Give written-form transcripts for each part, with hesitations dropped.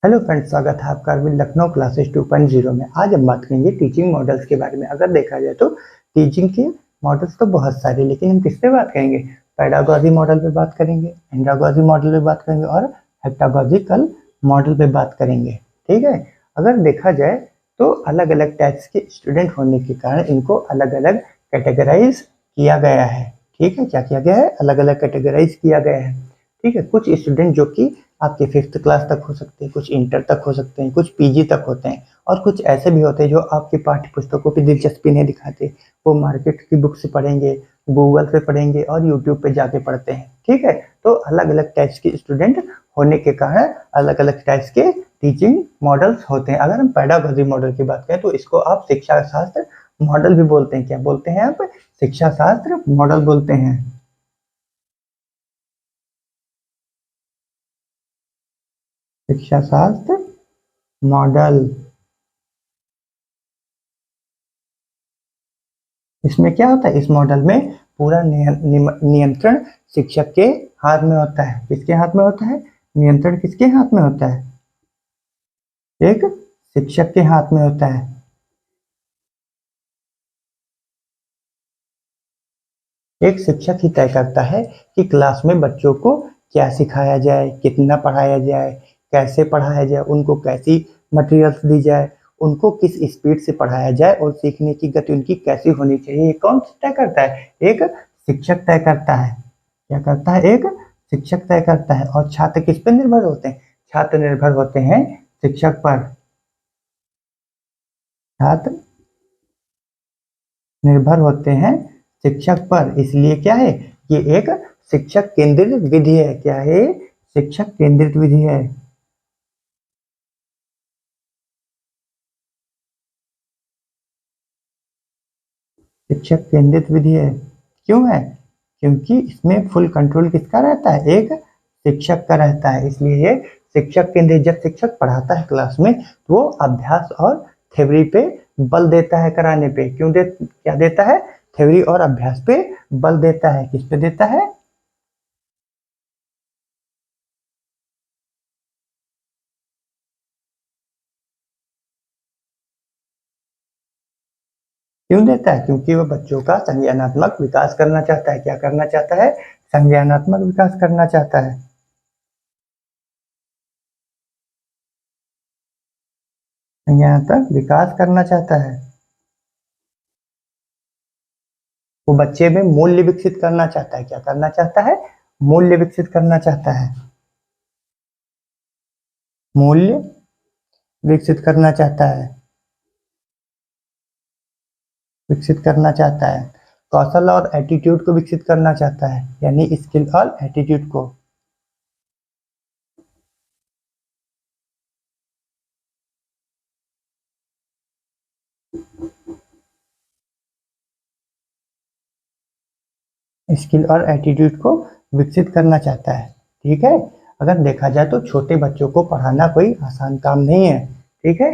Hello friends, स्वागत है आपका अरविंद लखनऊ क्लासेस 2.0 में। आज हम बात करेंगे टीचिंग मॉडल्स के बारे में। अगर देखा जाए तो टीचिंग के मॉडल्स तो बहुत सारे, लेकिन हम किस पे बात करेंगे? पेडागॉजी मॉडल पे बात करेंगे, एंड्रागॉजी मॉडल पे बात करेंगे और हेक्टागॉजिकल मॉडल पे बात करेंगे। ठीक है। अगर देखा जाए तो अलग अलग टाइप्स के स्टूडेंट होने के कारण इनको अलग अलग कैटेगराइज किया गया है। ठीक है, क्या किया गया है? अलग अलग कैटेगराइज किया गया है। ठीक है। कुछ स्टूडेंट जो कि आपके 5th क्लास तक हो सकते हैं, कुछ इंटर तक हो सकते हैं, कुछ पीजी तक होते हैं, और कुछ ऐसे भी होते हैं जो आपकी पाठ्य पुस्तकों की दिलचस्पी नहीं दिखाते। वो मार्केट की बुक से पढ़ेंगे, गूगल से पढ़ेंगे और यूट्यूब पे जाके पढ़ते हैं। ठीक है। तो अलग अलग टाइप्स के स्टूडेंट होने के कारण अलग अलग टाइप्स के टीचिंग मॉडल्स होते हैं। अगर हम पेडागॉजी मॉडल की बात करें तो इसको आप शिक्षा शास्त्र मॉडल भी बोलते हैं। क्या बोलते हैं आप? शिक्षा शास्त्र मॉडल बोलते हैं। शिक्षा शास्त्र मॉडल। इसमें क्या होता है? इस मॉडल में पूरा नियंत्रण शिक्षक के हाथ में होता है। किसके हाथ में होता है? नियंत्रण किसके हाथ में होता है? एक शिक्षक के हाथ में होता है। एक शिक्षक ही तय करता है कि क्लास में बच्चों को क्या सिखाया जाए, कितना पढ़ाया जाए, कैसे पढ़ाया जाए, उनको कैसी मटेरियल्स दी जाए, उनको किस स्पीड से पढ़ाया जाए और सीखने की गति उनकी कैसी होनी चाहिए। ये कौन तय करता है? एक शिक्षक तय करता है। क्या करता है? एक शिक्षक तय करता है। और छात्र किस पर निर्भर होते हैं? छात्र निर्भर होते हैं शिक्षक पर। छात्र निर्भर होते हैं शिक्षक पर। इसलिए क्या है? ये एक शिक्षक केंद्रित विधि है। क्या है? शिक्षक केंद्रित विधि है। शिक्षक केंद्रित विधि है। क्यों है? क्योंकि इसमें फुल कंट्रोल किसका रहता है? एक शिक्षक का रहता है। इसलिए ये शिक्षक केंद्रित। जब शिक्षक पढ़ाता है क्लास में तो वो अभ्यास और थ्योरी पे बल देता है कराने पे। क्या देता है? थ्योरी और अभ्यास पे बल देता है। किस पे देता है? क्यों देता है? क्योंकि वो बच्चों का संज्ञानात्मक विकास करना चाहता है। क्या करना चाहता है? संज्ञानात्मक विकास करना चाहता है। संज्ञानात्मक विकास करना चाहता है। वो बच्चे में मूल्य विकसित करना चाहता है। क्या करना चाहता है? मूल्य विकसित करना चाहता है। मूल्य विकसित करना चाहता है। विकसित करना चाहता है। कौशल और एटीट्यूड को विकसित करना चाहता है, यानी स्किल और एटीट्यूड को। स्किल और एटीट्यूड को विकसित करना चाहता है। ठीक है। अगर देखा जाए तो छोटे बच्चों को पढ़ाना कोई आसान काम नहीं है। ठीक है।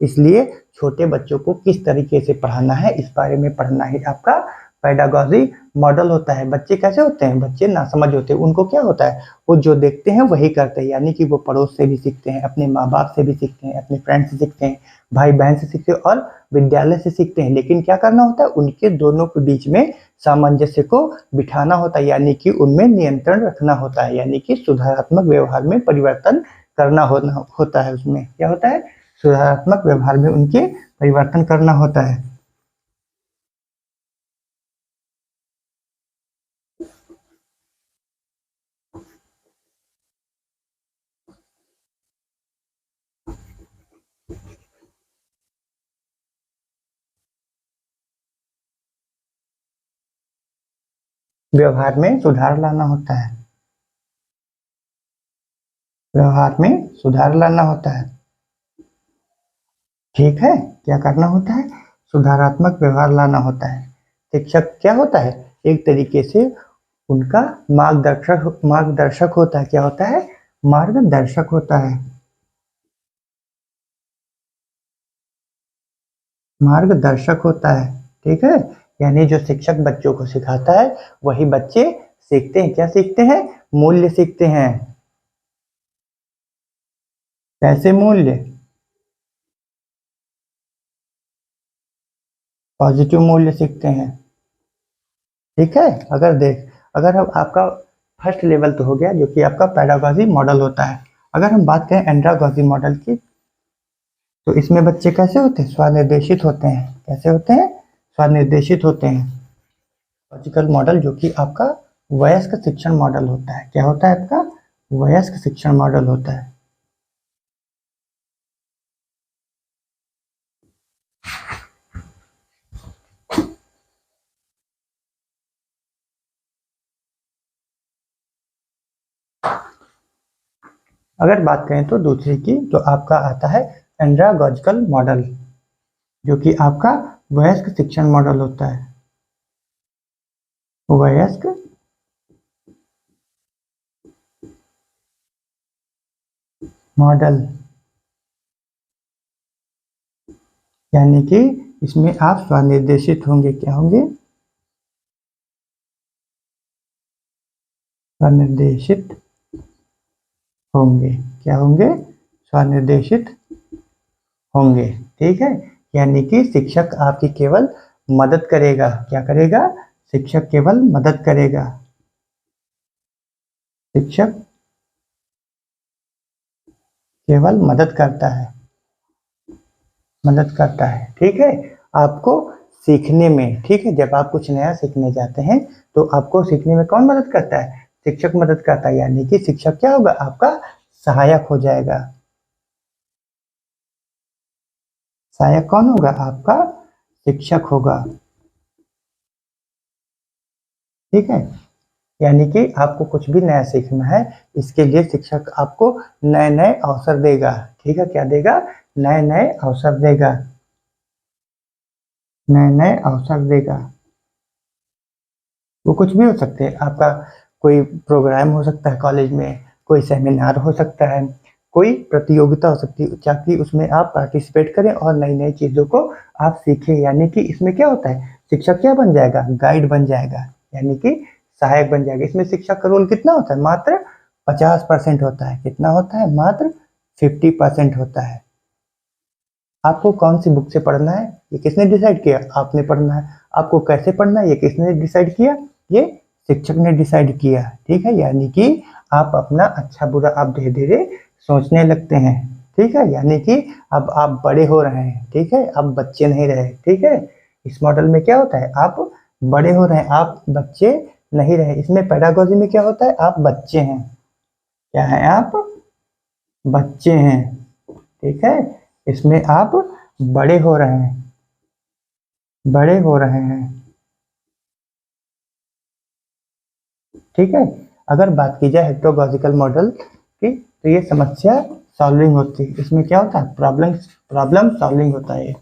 इसलिए छोटे बच्चों को किस तरीके से पढ़ाना है इस बारे में पढ़ना ही आपका पेडागॉजी मॉडल होता है। बच्चे कैसे होते हैं? बच्चे नासमझ होते हैं। उनको क्या होता है? वो जो देखते हैं वही करते हैं, यानी कि वो पड़ोस से भी सीखते हैं, अपने माँ बाप से भी सीखते हैं, अपने फ्रेंड से सीखते हैं, भाई बहन से सीखते हैं और विद्यालय से सीखते हैं। लेकिन क्या करना होता है? उनके दोनों के बीच में सामंजस्य को बिठाना होता है, यानी कि उनमें नियंत्रण रखना होता है, यानी कि सुधारात्मक व्यवहार में परिवर्तन करना होता है। उसमें क्या होता है? सुधारात्मक व्यवहार में उनके परिवर्तन करना होता है। व्यवहार में सुधार लाना होता है। व्यवहार में सुधार लाना होता है। ठीक है। क्या करना होता है? सुधारात्मक व्यवहार लाना होता है। शिक्षक क्या होता है? एक तरीके से उनका मार्गदर्शक होता है। क्या होता है? मार्गदर्शक होता है। मार्गदर्शक होता है। ठीक है। यानी जो शिक्षक बच्चों को सिखाता है वही बच्चे सीखते हैं। क्या सीखते हैं? मूल्य सीखते हैं। कैसे मूल्य? पॉजिटिव मूल्य सीखते हैं। ठीक है, अगर हम आपका फर्स्ट लेवल तो हो गया जो कि आपका पैडागॉजी मॉडल होता है। अगर हम बात करें एंड्रागॉजी मॉडल की, तो इसमें बच्चे कैसे होते हैं? स्वनिर्देशित होते हैं। कैसे होते हैं? स्वनिर्देशित होते हैं। लॉजिकल मॉडल जो कि आपका वयस्क शिक्षण मॉडल होता है। क्या होता है आपका? वयस्क शिक्षण मॉडल होता है। अगर बात करें तो दूसरे की, तो आपका आता है एंड्रागॉजिकल मॉडल जो कि आपका वयस्क शिक्षण मॉडल होता है। वयस्क मॉडल, यानी कि इसमें आप स्वनिर्देशित होंगे। क्या होंगे? स्वनिर्देशित होंगे। क्या होंगे? स्वनिर्देशित होंगे। ठीक है, यानी कि शिक्षक आपकी केवल मदद करेगा। क्या करेगा? शिक्षक केवल मदद करेगा। शिक्षक केवल मदद करता है। मदद करता है। ठीक है, आपको सीखने में। ठीक है, जब आप कुछ नया सीखने जाते हैं तो आपको सीखने में कौन मदद करता है? शिक्षक मदद करता है। यानी कि शिक्षक क्या होगा? आपका सहायक हो जाएगा। सहायक कौन होगा? आपका शिक्षक होगा। ठीक है, यानी कि आपको कुछ भी नया सीखना है, इसके लिए शिक्षक आपको नए नए अवसर देगा। ठीक है, क्या देगा? नए नए अवसर देगा। नए नए अवसर देगा। वो कुछ भी हो सकते हैं। आपका कोई प्रोग्राम हो सकता है कॉलेज में, कोई सेमिनार हो सकता है, कोई प्रतियोगिता हो सकती है, ताकि उसमें आप पार्टिसिपेट करें और नई नई चीज़ों को आप सीखें। यानी कि इसमें क्या होता है? शिक्षक क्या बन जाएगा? गाइड बन जाएगा, यानी कि सहायक बन जाएगा। इसमें शिक्षक का रोल कितना होता है? मात्र 50% होता है। कितना होता है? मात्र 50% होता है। आपको कौन सी बुक से पढ़ना है, ये किसने डिसाइड किया? आपने पढ़ना है। आपको कैसे पढ़ना है, ये किसने डिसाइड किया? ये शिक्षक ने डिसाइड किया। ठीक है, यानी कि आप अपना अच्छा बुरा आप धीरे धीरे सोचने लगते हैं। ठीक है, यानी कि अब आप बड़े हो रहे हैं। ठीक है, अब बच्चे नहीं रहे। ठीक है, इस मॉडल में क्या होता है? आप बड़े हो रहे हैं, आप बच्चे नहीं रहे। इसमें पेडागोजी में क्या होता है? आप बच्चे हैं। क्या है? आप बच्चे हैं। ठीक है, इसमें आप बड़े हो रहे हैं। बड़े हो रहे हैं। ठीक है, अगर बात की जाए हेक्टोलॉजिकल मॉडल की, तो ये समस्या सॉल्विंग होती है। इसमें क्या होता है? प्रॉब्लम प्रॉब्लम सॉल्विंग होता है।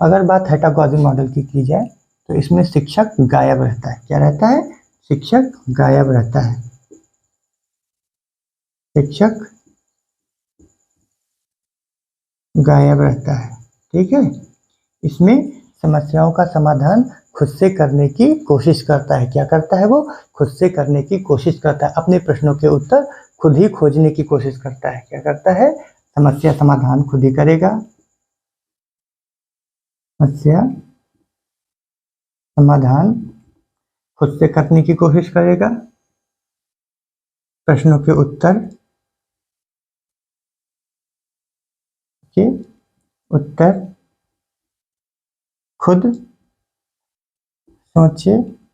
अगर बात हेटागोजी मॉडल की जाए, तो इसमें शिक्षक गायब रहता है। क्या रहता है? शिक्षक गायब रहता है। शिक्षक गायब रहता है। ठीक है, इसमें समस्याओं का समाधान खुद से करने की कोशिश करता है। क्या करता है? वो खुद से करने की कोशिश करता है। अपने प्रश्नों के उत्तर खुद ही खोजने की कोशिश करता है। क्या करता है? समस्या समाधान खुद ही करेगा। समस्या समाधान खुद से करने की कोशिश करेगा। प्रश्नों के के उत्तर खुद सोचेगा।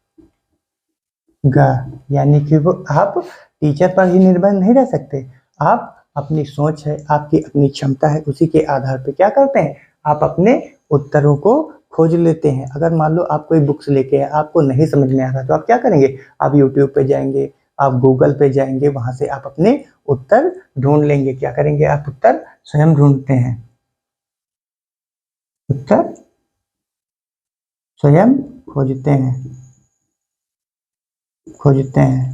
यानी कि वो, आप टीचर पर ही निर्भर नहीं रह सकते। आप अपनी सोच है, आपकी अपनी क्षमता है, उसी के आधार पे क्या करते हैं? आप अपने उत्तरों को खोज लेते हैं। अगर मान लो आप कोई बुक्स लेके आए, आपको नहीं समझ में आ रहा, तो आप क्या करेंगे? आप यूट्यूब पे जाएंगे, आप गूगल पे जाएंगे, वहां से आप अपने उत्तर ढूंढ लेंगे। क्या करेंगे? आप उत्तर स्वयं ढूंढते हैं। उत्तर स्वयं खोजते हैं। खोजते हैं।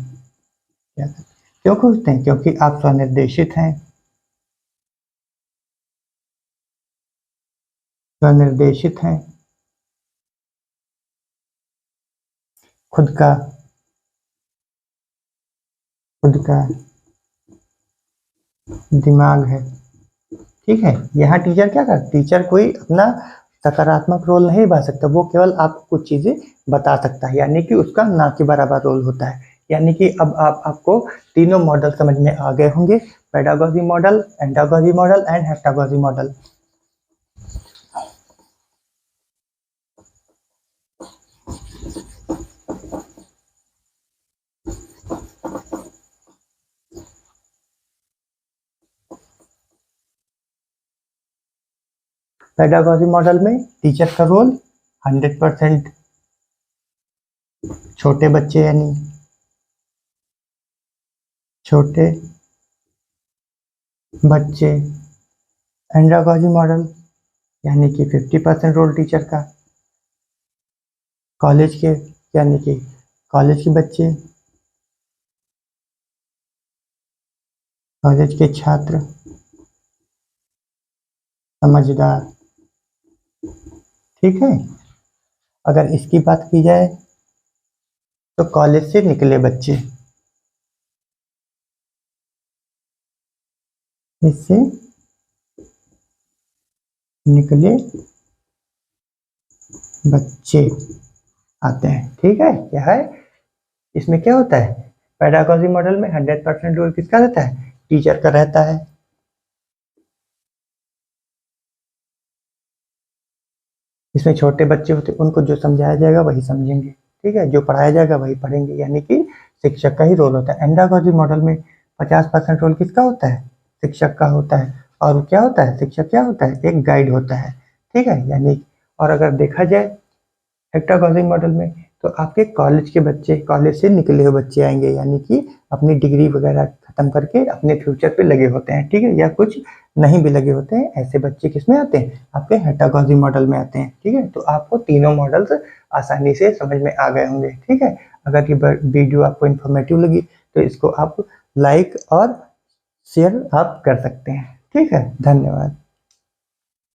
क्या? क्यों खोजते हैं? क्योंकि आप स्वनिर्देशित हैं। स्वनिर्देशित हैं, खुद का दिमाग है। ठीक है, यहाँ टीचर क्या कर, टीचर कोई अपना सकारात्मक रोल नहीं निभा सकता, वो केवल आपको कुछ चीजें बता सकता है, यानी कि उसका ना के बराबर रोल होता है। यानी कि अब आपको तीनों मॉडल समझ में आ गए होंगे, pedagogy model, andragogy model and heutagogy model. Pedagogy model में टीचर का रोल 100% छोटे बच्चे यानी छोटे बच्चे, एंडागोजी मॉडल यानी कि 50% रोल टीचर का, कॉलेज के यानी कि कॉलेज के बच्चे, कॉलेज के छात्र, समझदार। ठीक है, अगर इसकी बात की जाए तो कॉलेज से निकले बच्चे, इससे निकले बच्चे आते हैं। ठीक है, क्या है इसमें, क्या होता है, पेडागोजी मॉडल में 100% रोल किसका रहता है, टीचर का रहता है। इसमें छोटे बच्चे होते हैं, उनको जो समझाया जाएगा वही समझेंगे। ठीक है, जो पढ़ाया जाएगा वही पढ़ेंगे, यानी कि शिक्षक का ही रोल होता है। एंडागोजी मॉडल में 50% रोल किसका होता है, शिक्षक का होता है। और क्या होता है, शिक्षक क्या होता है, एक गाइड होता है। ठीक है, यानी और अगर देखा जाए हेप्टागोजी मॉडल में, तो आपके कॉलेज के बच्चे, कॉलेज से निकले हुए बच्चे आएंगे, यानी कि अपनी डिग्री वगैरह खत्म करके अपने फ्यूचर पे लगे होते हैं। ठीक है, या कुछ नहीं भी लगे होते हैं, ऐसे बच्चे किसमें आते हैं, आपके हेप्टागोजी मॉडल में आते हैं। ठीक है, तो आपको तीनों मॉडल्स आसानी से समझ में आ गए होंगे। ठीक है, अगर ये वीडियो आपको इन्फॉर्मेटिव लगी तो इसको आप लाइक और शेयर आप कर सकते हैं। ठीक है, धन्यवाद।